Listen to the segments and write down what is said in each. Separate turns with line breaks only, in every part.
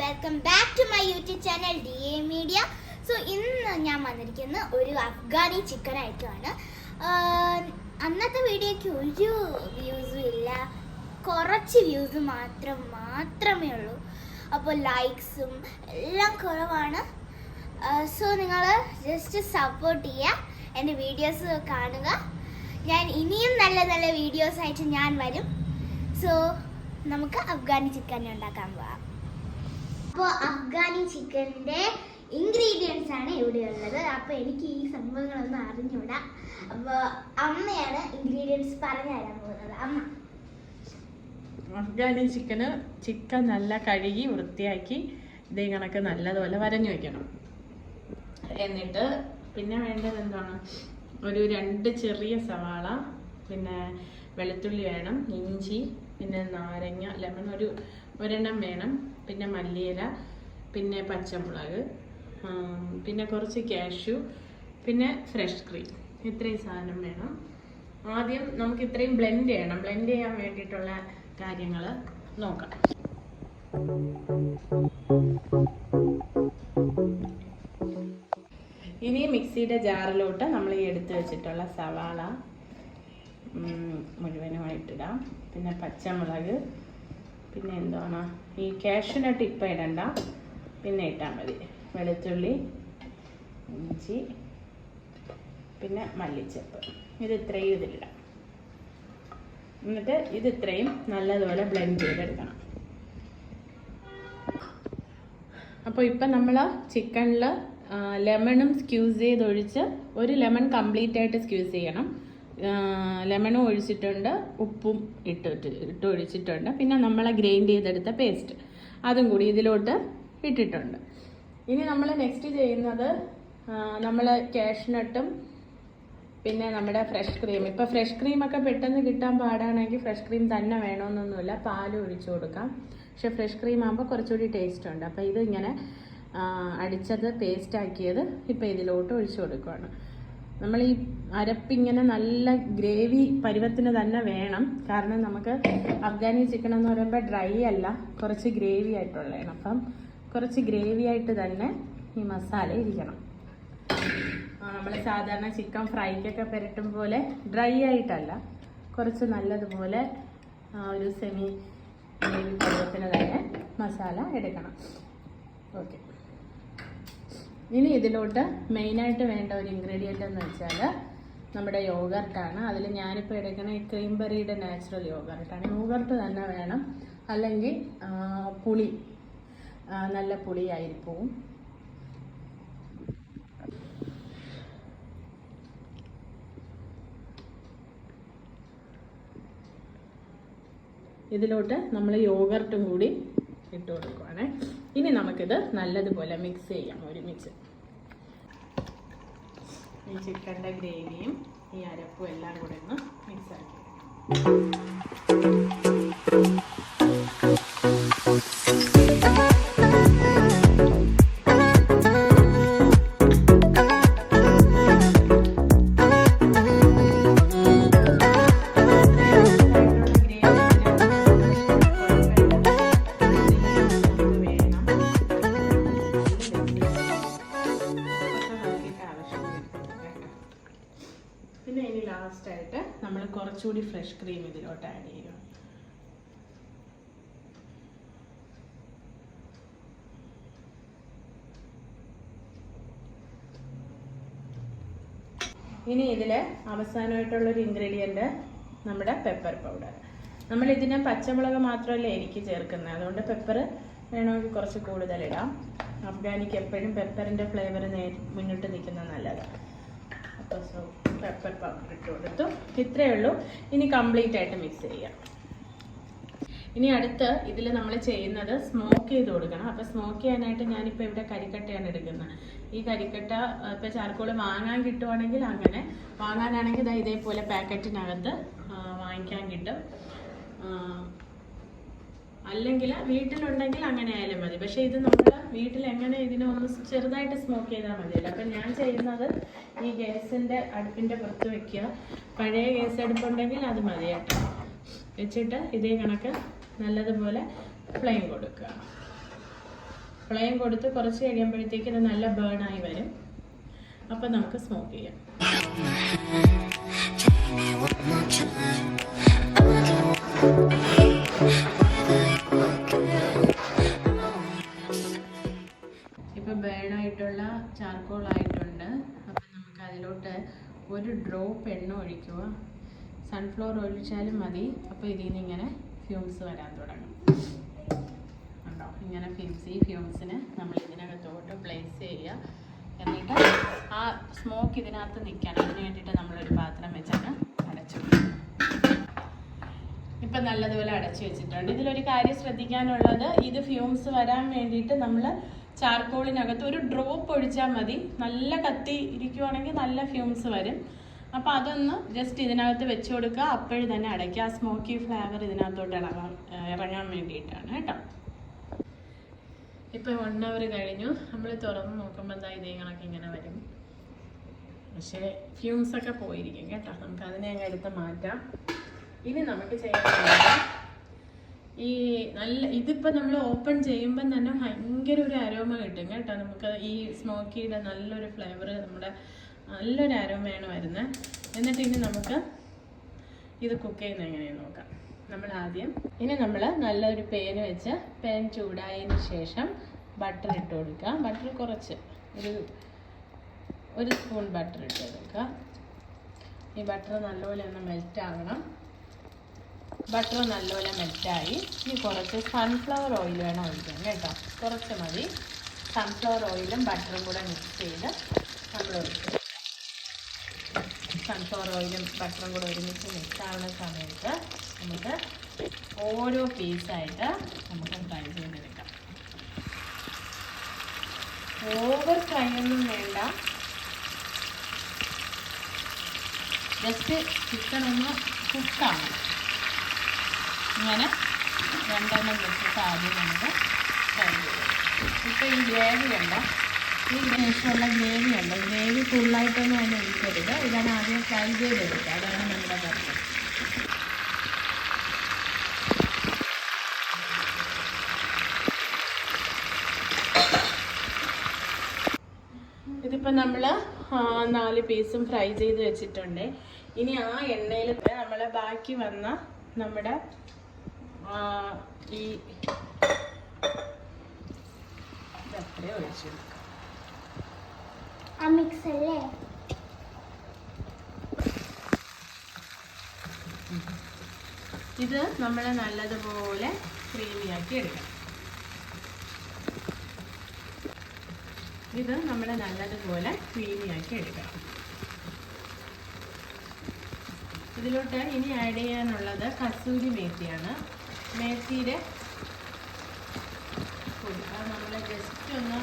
Welcome back to my YouTube channel DA media. So ഇന്ന് ഞാൻ വന്നിരിക്കുന്ന ഒരു അഫ്ഗാനി ചിക്കൻ ആയിട്ടാണ്. അന്നത്തെ വീഡിയോയ്ക്ക് ഒരു വ്യൂസും ഇല്ല, കുറച്ച് വ്യൂസ് മാത്രമേ ഉള്ളൂ. അപ്പോൾ ലൈക്സും എല്ലാം കുറവാണ്. സോ നിങ്ങൾ ജസ്റ്റ് സപ്പോർട്ട് ചെയ്യുക, എൻ്റെ വീഡിയോസ് കാണുക. ഞാൻ ഇനിയും നല്ല നല്ല വീഡിയോസ് ആയിട്ട് ഞാൻ വരും. സോ നമുക്ക് അഫ്ഗാനി ചിക്കൻ ഉണ്ടാക്കാൻ പോവാം. അപ്പോൾ അഫ്ഗാനി ചിക്കൻ്റെ ഇൻഗ്രീഡിയൻസ് ആണ് ഇവിടെയുള്ളത്. അപ്പോൾ എനിക്ക് ഈ സംഭവങ്ങളൊന്നും അറിഞ്ഞൂടാ. അപ്പോൾ അമ്മയാണ് ഇൻഗ്രീഡിയൻസ് പറഞ്ഞു തരാൻ പോകുന്നത്. അമ്മ,
അഫ്ഗാനി ചിക്കൻ നല്ല കഴുകി വൃത്തിയാക്കി ഇതേ കണക്ക് നല്ലതുപോലെ വരഞ്ഞു വെക്കണം. എന്നിട്ട് പിന്നെ വേണ്ടത് എന്താണ്, ഒരു 2 ചെറിയ സവാള, പിന്നെ വെളുത്തുള്ളി വേണം, ഇഞ്ചി, പിന്നെ നാരങ്ങ, ലെമൺ ഒരെണ്ണം വേണം, പിന്നെ മല്ലിയില, പിന്നെ പച്ചമുളക്, പിന്നെ കുറച്ച് കാഷ്യൂ, പിന്നെ ഫ്രഷ് ക്രീം. ഇത്രയും സാധനം വേണം. ആദ്യം നമുക്ക് ഇത്രയും ബ്ലെൻഡ് ചെയ്യണം. ബ്ലെൻഡ് ചെയ്യാൻ വേണ്ടിയിട്ടുള്ള കാര്യങ്ങൾ നോക്കാം. ഇനി മിക്സിയുടെ ജാറിലോട്ട് നമ്മൾ ഈ എടുത്ത് വെച്ചിട്ടുള്ള സവാള മുഴുവനുമായിട്ടിടാം. പിന്നെ പച്ചമുളക്, പിന്നെ എന്താണ് ഈ കാഷ്യൂനട്ട് ഇപ്പം ഇടണ്ട, പിന്നെ ഇട്ടാൽ മതി. വെളുത്തുള്ളി, ഇഞ്ചി, പിന്നെ മല്ലിച്ചപ്പ്, ഇത് ഇത്രയും ഇതിലിടാം. എന്നിട്ട് ഇത് ഇത്രയും നല്ലതുപോലെ ബ്ലെൻഡ് ചെയ്തെടുക്കണം. അപ്പോൾ ഇപ്പം നമ്മൾ ചിക്കനിൽ ലെമണും സ്ക്യൂസ് ചെയ്തൊഴിച്ച്, ഒരു ലെമൺ കംപ്ലീറ്റ് ആയിട്ട് സ്ക്യൂസ് ചെയ്യണം. ലെമണും ഒഴിച്ചിട്ടുണ്ട്, ഉപ്പും ഇട്ട് ഒഴിച്ചിട്ടുണ്ട്. പിന്നെ നമ്മളെ ഗ്രൈൻഡ് ചെയ്തെടുത്ത പേസ്റ്റ് അതും കൂടി ഇതിലോട്ട് ഇട്ടിട്ടുണ്ട്. ഇനി നമ്മൾ നെക്സ്റ്റ് ചെയ്യുന്നത്, നമ്മൾ കാഷ്നട്ടും പിന്നെ നമ്മുടെ ഫ്രഷ് ക്രീം. ഇപ്പോൾ ഫ്രഷ് ക്രീമൊക്കെ പെട്ടെന്ന് കിട്ടാൻ പാടാണെങ്കിൽ ഫ്രഷ് ക്രീം തന്നെ വേണമെന്നൊന്നുമില്ല, പാലും ഒഴിച്ചു കൊടുക്കാം. പക്ഷെ ഫ്രഷ് ക്രീം ആകുമ്പോൾ കുറച്ചുകൂടി ടേസ്റ്റ് ഉണ്ട്. അപ്പോൾ ഇത് ഇങ്ങനെ അടിച്ചത് പേസ്റ്റ് ആക്കിയത് ഇപ്പോൾ ഇതിലോട്ട് ഒഴിച്ചു കൊടുക്കുകയാണ്. നമ്മൾ ഈ അരപ്പിങ്ങനെ നല്ല ഗ്രേവി പരുവത്തിന് തന്നെ വേണം. കാരണം നമുക്ക് അഫ്ഗാനി ചിക്കൻ എന്ന് പറയുമ്പോൾ ഡ്രൈ അല്ല, കുറച്ച് ഗ്രേവി ആയിട്ടുള്ളതാണ്. അപ്പം കുറച്ച് ഗ്രേവി ആയിട്ട് തന്നെ ഈ മസാല ഇരിക്കണം. നമ്മൾ സാധാരണ ചിക്കൻ ഫ്രൈക്കൊക്കെ പുരട്ടും പോലെ ഡ്രൈ ആയിട്ടല്ല, കുറച്ച് നല്ലതുപോലെ ഒരു സെമി ഗ്രേവി പരുവത്തിന് തന്നെ മസാല എടുക്കണം. ഓക്കെ, ഇനി ഇതിലോട്ട് മെയിനായിട്ട് വേണ്ട ഒരു ഇൻഗ്രീഡിയൻ്റ് എന്ന് വെച്ചാൽ നമ്മുടെ യോഗർട്ടാണ്. അതിൽ ഞാനിപ്പോൾ എടുക്കുന്ന ഈ ക്രീംബെറിയുടെ നാച്ചുറൽ യോഗർട്ടാണ്. യോഗർട്ട് തന്നെ വേണം, അല്ലെങ്കിൽ പുളി നല്ല പുളിയായിരിക്കും. ഇതിലോട്ട് നമ്മൾ യോഗർട്ടും കൂടി ഇട്ട് കൊടുക്കുവാണ്. ഇനി നമുക്കിത് നല്ലതുപോലെ മിക്സ് ചെയ്യാം ഒരുമിച്ച്. ഈ ചിക്കൻ്റെ ഗ്രേവിയും ഈ അരപ്പും എല്ലാം കൂടെ ഒന്ന് മിക്സ് ആക്കി. പിന്നെ ഇനി ലാസ്റ്റായിട്ട് നമ്മൾ കുറച്ചുകൂടി ഫ്രഷ് ക്രീം ഇതിലോട്ട് ആഡ് ചെയ്യും. ഇനി ഇതിൽ അവസാനമായിട്ടുള്ളൊരു ഇൻഗ്രീഡിയൻറ്റ് നമ്മുടെ പെപ്പർ പൗഡർ. നമ്മളിതിന് പച്ചമുളക് മാത്രമല്ല എനിക്ക് ചേർക്കുന്നത്, അതുകൊണ്ട് പെപ്പർ വേണമെങ്കിൽ കുറച്ച് കൂടുതലിടാം. അഫ്ഗാനിക്ക് എപ്പോഴും പെപ്പറിൻ്റെ ഫ്ലേവർ മുന്നിട്ട് നിൽക്കുന്നത് നല്ലതാണ്. അപ്പോൾ പെപ്പർ പൗഡർ ഇട്ട് കൊടുത്തു. ഇത്രയേ ഉള്ളൂ. ഇനി കംപ്ലീറ്റ് ആയിട്ട് മിക്സ് ചെയ്യാം. ഇനി അടുത്ത് ഇതിൽ നമ്മൾ ചെയ്യുന്നത് സ്മോക്ക് ചെയ്ത് കൊടുക്കണം. അപ്പോൾ സ്മോക്ക് ചെയ്യാനായിട്ട് ഞാനിപ്പോൾ ഇവിടെ കരിക്കട്ടയാണ് എടുക്കുന്നത്. ഈ കരിക്കട്ട ഇപ്പോൾ ചാർക്കോൾ വാങ്ങാൻ കിട്ടുവാണെങ്കിൽ അങ്ങനെ, വാങ്ങാനാണെങ്കിൽ ഇതേപോലെ പാക്കറ്റിനകത്ത് വാങ്ങിക്കാൻ കിട്ടും. അല്ലെങ്കിൽ വീട്ടിലുണ്ടെങ്കിൽ അങ്ങനെ ആയാലും മതി. പക്ഷേ ഇത് നമ്മൾ വീട്ടിൽ എങ്ങനെ ഇതിനെ ഒന്ന് ചെറുതായിട്ട് സ്മോക്ക് ചെയ്താൽ മതിയല്ലോ. അപ്പം ഞാൻ ചെയ്യുന്നത് ഈ ഗ്യാസിൻ്റെ അടുപ്പിൻ്റെ പുറത്ത് വെക്കുക. പഴയ ഗ്യാസ് അടുപ്പുണ്ടെങ്കിൽ അത് മതി കേട്ടോ. വെച്ചിട്ട് ഇതേ കണക്ക് നല്ലതുപോലെ ഫ്ലെയിം കൊടുക്കുക. ഫ്ലെയിം കൊടുത്ത് കുറച്ച് കഴിയുമ്പോഴത്തേക്ക് ഇത് നല്ല ബേണായി വരും. അപ്പം നമുക്ക് സ്മോക്ക് ചെയ്യാം. ഇപ്പം ബേണായിട്ടുള്ള ചാർക്കോൾ ആയിട്ടുണ്ട്. അപ്പം നമുക്ക് അതിലോട്ട് ഒരു ഡ്രോപ്പ് എണ്ണ ഒഴിക്കുക. സൺഫ്ലവർ ഒഴിച്ചാലും മതി. അപ്പോൾ ഇതിൽ നിന്ന് ഇങ്ങനെ ഫ്യൂംസ് വരാൻ തുടങ്ങും. ഉണ്ടോ? ഇങ്ങനെ ഈ ഫ്യൂംസിന് നമ്മൾ ഇതിനകത്തോട്ട് പ്ലേസ് ചെയ്യുക. എന്നിട്ട് ആ സ്മോക്ക് ഇതിനകത്ത് നിൽക്കണം. അതിന് വേണ്ടിയിട്ട് നമ്മളൊരു പാത്രം വെച്ചാണ് അടച്ചു. ഇപ്പം നല്ലതുപോലെ അടച്ചു വെച്ചിട്ടുണ്ട്. ഇതിലൊരു കാര്യം ശ്രദ്ധിക്കാനുള്ളത്, ഇത് ഫ്യൂംസ് വരാൻ വേണ്ടിയിട്ട് നമ്മൾ ചാർക്കോളിനകത്ത് ഒരു ഡ്രോപ്പ് ഒഴിച്ചാൽ മതി. നല്ല കത്തി ഇരിക്കുവാണെങ്കിൽ നല്ല ഫ്യൂംസ് വരും. അപ്പോൾ അതൊന്ന് ജസ്റ്റ് ഇതിനകത്ത് വെച്ച് കൊടുക്കുക. അപ്പോഴും തന്നെ അടയ്ക്കുക. ആ സ്മോക്കി ഫ്ലേവർ ഇതിനകത്തോട്ട് ഇറങ്ങാൻ വേണ്ടിയിട്ടാണ് കേട്ടോ. ഇപ്പോൾ 1 hour കഴിഞ്ഞു. നമ്മൾ തുറന്ന് നോക്കുമ്പോൾ എന്താ ഇതേ കണക്ക് ഇങ്ങനെ വരും. പക്ഷേ ഫ്യൂംസൊക്കെ പോയിരിക്കും കേട്ടോ. നമുക്ക് അതിനെ അങ്ങ് എടുത്ത് മാറ്റാം. ഇനി നമുക്ക് ചെയ്യാനുള്ളത്, ഈ ഇതിപ്പോൾ നമ്മൾ ഓപ്പൺ ചെയ്യുമ്പം തന്നെ ഭയങ്കര ഒരു അരോമ കിട്ടും കേട്ടോ. നമുക്ക് ഈ സ്മോക്കിയുടെ നല്ലൊരു ഫ്ലേവർ, നമ്മുടെ നല്ലൊരു അരോമയാണ് വരുന്നത്. എന്നിട്ട് ഇനി നമുക്ക് ഇത് കുക്ക് ചെയ്യുന്നത് എങ്ങനെയാണെന്ന് നോക്കാം. ഇനി നമ്മൾ നല്ലൊരു പാൻ വെച്ച് പാൻ ചൂടായതിന് ശേഷം ബട്ടർ ഇട്ട് കൊടുക്കുക. ബട്ടർ കുറച്ച് ഒരു സ്പൂൺ ബട്ടർ ഇട്ട് കൊടുക്കുക. ഈ ബട്ടർ നല്ലപോലെ ഒന്ന് മെൽറ്റ് ആകണം. ബട്ടർ നല്ലപോലെ മെൽറ്റായി. ഇനി കുറച്ച് സൺഫ്ലവർ ഓയിൽ വേണം ഒഴിക്കാൻ കേട്ടോ. കുറച്ച് മതി. സൺഫ്ലവർ ഓയിലും ബട്ടറും കൂടെ മിക്സ് ചെയ്ത് നമ്മൾ ഒഴിക്കും. സൺഫ്ലവർ ഓയിലും ബട്ടറും കൂടെ ഒരുമിച്ച് മിക്സ് ആവുന്ന സമയത്ത് നമുക്ക് ഓരോ പീസായിട്ട് നമുക്ക് ഫ്രൈ ചെയ്തെടുക്കാം. ഓവർ ഫ്രൈ ഒന്നും വേണ്ട. ജസ്റ്റ് ചിക്കൻ ഒന്ന് കുക്കാണ്. ഇങ്ങനെ 2 വെച്ചിട്ട് ആദ്യം നമുക്ക് ഫ്രൈ ചെയ്യാം. ഇപ്പോൾ ഈ ഗ്രേവി ഉണ്ടോ, ഈ ശേഷമുള്ള ഗ്രേവി ഉണ്ട്. ഗ്രേവി ഫുള്ളായിട്ടൊന്നും അതിന് ഒഴിക്കരുത്. ഇതാണ് ആദ്യം ഫ്രൈ ചെയ്തെടുക്കുക. അതാണ് നമ്മുടെ കറി. ഇതിപ്പോൾ നമ്മൾ 4 പീസും ഫ്രൈ ചെയ്ത് വെച്ചിട്ടുണ്ട്. ഇനി ആ എണ്ണയിൽ നമ്മൾ ബാക്കി വന്ന നമ്മുടെ ഈ ഇതത്രേ ഒഴിച്ചു കൊടുക്കാം.
മിക്സ് അല്ലേ?
ഇത് നമ്മൾ നല്ലതുപോലെ ക്രീമിയാക്കി എടുക്കാം. ഇതിലോട്ട് ഇനി ആഡ് ചെയ്യാനുള്ളത് കസൂരി മേത്തിയാണ്. മേത്തിയുടെ നമ്മൾ ജസ്റ്റ് ഒന്ന്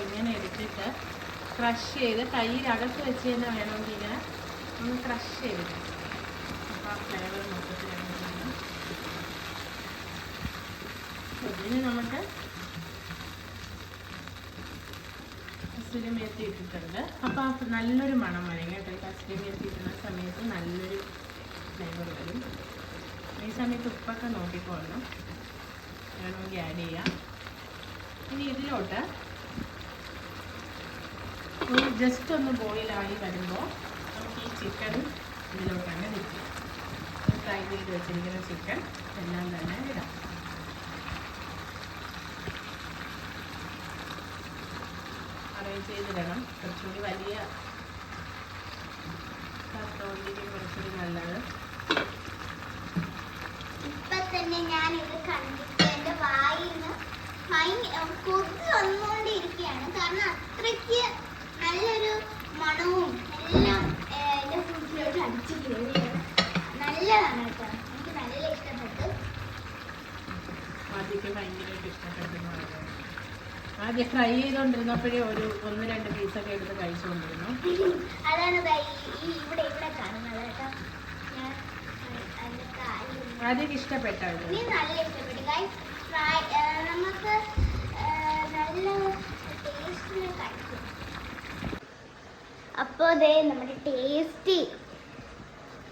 ഇങ്ങനെ എടുത്തിട്ട് ക്രഷ് ചെയ്ത് കയ്യിലകത്ത് വെച്ച് തന്നെ വേണമെങ്കിൽ ഇങ്ങനെ ഒന്ന് ക്രഷ് ചെയ്തിട്ട് അപ്പോൾ ആ ഫ്ലേവർ മൊത്തത്തിലാണ്. ഇതിന് നമുക്ക് കസൂരി മേത്തി ഇട്ടിട്ടുണ്ട്. അപ്പോൾ നല്ലൊരു മണം വരും കേട്ടോ. കസൂരി മേത്തി ഇടുന്ന സമയത്ത് നല്ലൊരു ഫ്ലേവർ വരും. ഈ സമയത്ത് ഉപ്പൊക്കെ നോക്കിക്കോളണം, വേണമെങ്കിൽ ആഡ് ചെയ്യാം. ഇനി ഇതിലോട്ട് ജസ്റ്റ് ഒന്ന് ബോയിലായി വരുമ്പോൾ നമുക്ക് ഈ ചിക്കൻ ഇതിലോട്ടാണ് ഇടുക. ഫ്രൈ ചെയ്ത് വെച്ചിരിക്കുന്ന ചിക്കൻ എല്ലാം തന്നെ ഇടാം. അറേഞ്ച് ചെയ്തിടണം. കുറച്ചുകൂടി വലിയ പാത്രമായിരിക്കും കുറച്ചുകൂടി നല്ലത്.
ഇപ്പം തന്നെ ഞാനിത് കണ്ടിട്ട് എൻ്റെ വായിൽ നിന്ന് കൊതി വന്നുകൊണ്ടിരിക്കുകയാണ്. കാരണം അത്രയ്ക്ക് നല്ലൊരു മണവും എല്ലാം എൻ്റെ ഫുഡിലോട്ട് അടിച്ചു കയറിയാണ്. നല്ലതാണ് കേട്ടോ. എനിക്ക് നല്ല ഇഷ്ടപ്പെട്ടു.
ഭയങ്കരമായിട്ട് ഇഷ്ടപ്പെട്ടു. ആദ്യം ഫ്രൈ ചെയ്തുകൊണ്ടിരുന്നപ്പോഴേ 1-2 പീസൊക്കെ എടുത്ത് കഴിച്ചുകൊണ്ടിരുന്നു.
അതാണ് ഇവിടെ കാണുന്നത് കേട്ടോ.
ആദ്യം ഇഷ്ടപ്പെട്ടായിരുന്നു.
നല്ല ഇഷ്ടപ്പെട്ടു. നമുക്ക് നല്ല ടേസ്റ്റിന് കഴിക്കും. അപ്പോൾ അതേ നമ്മുടെ ടേസ്റ്റി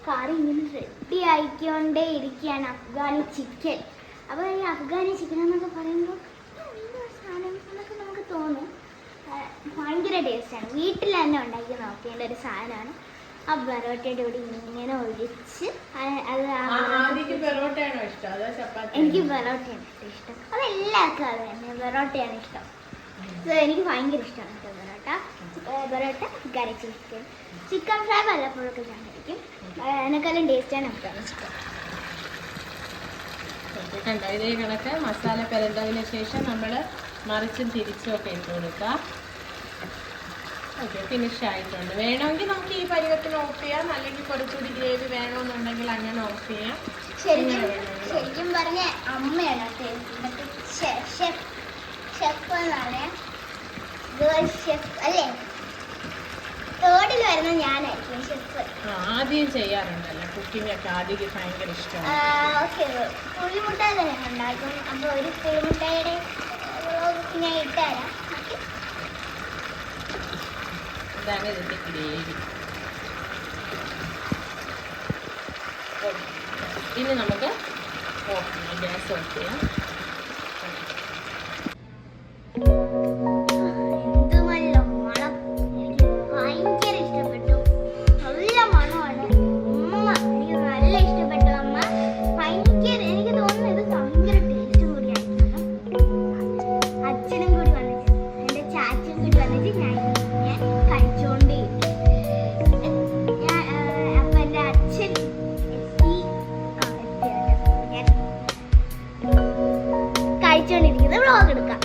കറി ഇങ്ങനെ റെഡി ആയിക്കൊണ്ടേ ഇരിക്കുകയാണ്. അഫ്ഗാനി ചിക്കൻ. അപ്പോൾ ഈ അഫ്ഗാനി ചിക്കൻ എന്നൊക്കെ പറയുമ്പോൾ സാധനം എന്നൊക്കെ നമുക്ക് തോന്നും. ഭയങ്കര ടേസ്റ്റാണ്. വീട്ടിൽ തന്നെ ഉണ്ടാക്കി നോക്കേണ്ട ഒരു സാധനമാണ്. ആ പൊറോട്ടയുടെ കൂടി ഇങ്ങനെ ഒഴിച്ച് അത്
ആദിക്ക് പൊറോട്ടയാണോ ഇഷ്ടം അതോ ചപ്പാത്തി?
എനിക്ക് പൊറോട്ടയാണ് ഇഷ്ടം. അത് എല്ലാവർക്കും അത് തന്നെ, പൊറോട്ടയാണ് ഇഷ്ടം. എനിക്ക് ഭയങ്കര ഇഷ്ടമാണ് പൊറോട്ട കറി ചിക്കൻ ഫ്രൈ വല്ലപ്പോഴൊക്കെ ഞാൻ കഴിക്കും. അതിനേക്കാളും ടേസ്റ്റാണ് നമുക്കാണ് ചിക്കൻ.
കണ്ടോ ഇതേ കണക്ക് മസാല പെരണ്ടതിന് ശേഷം നമ്മൾ മറിച്ചും തിരിച്ചും ഒക്കെ ഇട്ട് കൊടുക്കാം. ഓക്കെ, ഫിനിഷ് ആയിട്ടുണ്ട്. വേണമെങ്കിൽ നമുക്ക് ഈ പരുവത്തിന് ഓഫ് ചെയ്യാം, അല്ലെങ്കിൽ കുറച്ചുകൂടി ഗ്രേവി വേണമെന്നുണ്ടെങ്കിൽ അങ്ങനെ ഓഫ് ചെയ്യാം.
ശരിക്കും പറഞ്ഞ അമ്മയാണ് ഷെഫ് എന്നാണ്. ഷെഫ് അല്ലേ? തേർഡിൽ വരുന്ന ഞാനായിരിക്കും ഷെഫ്.
ആദ്യം ചെയ്യാറുണ്ടല്ലോ കുക്കിംഗ് ഒക്കെ. ആദ്യം ഭയങ്കര ഇഷ്ടമാണ്.
ഓക്കെ, പുളിമുട്ട തന്നെ ഉണ്ടാക്കും. അപ്പോൾ ഒരു പുളിമുട്ടയുടെ ഞാൻ ഇട്ടുതരാം.
ഇതാണ് ഇതിൻ്റെ ഗ്രേവി. ഇനി നമുക്ക് ഓഫ് ചെയ്യാം, ഗ്യാസ് ഓഫ് ചെയ്യാം.
എന്ത് നല്ല മണം! എനിക്ക് ഭയങ്കര ഇഷ്ടപ്പെട്ടു. നല്ല മണമാണ്. എനിക്ക് നല്ല ഇഷ്ടപ്പെട്ടു അമ്മ. ഭയങ്കര എനിക്ക് തോന്നുന്നു ഇത് ഭയങ്കര ടേസ്റ്റ് കൂടിയായിരിക്കും. അച്ഛനും കൂടി വന്നിട്ട് എൻ്റെ ചാച്ചനും കൂടി വന്നിട്ട് ഞാൻ കഴിച്ചുകൊണ്ടേയിരിക്കും. അപ്പം എൻ്റെ അച്ഛൻ ഞാൻ കഴിച്ചുകൊണ്ടിരിക്കുന്നത് വ്ളോഗ് എടുക്കാം.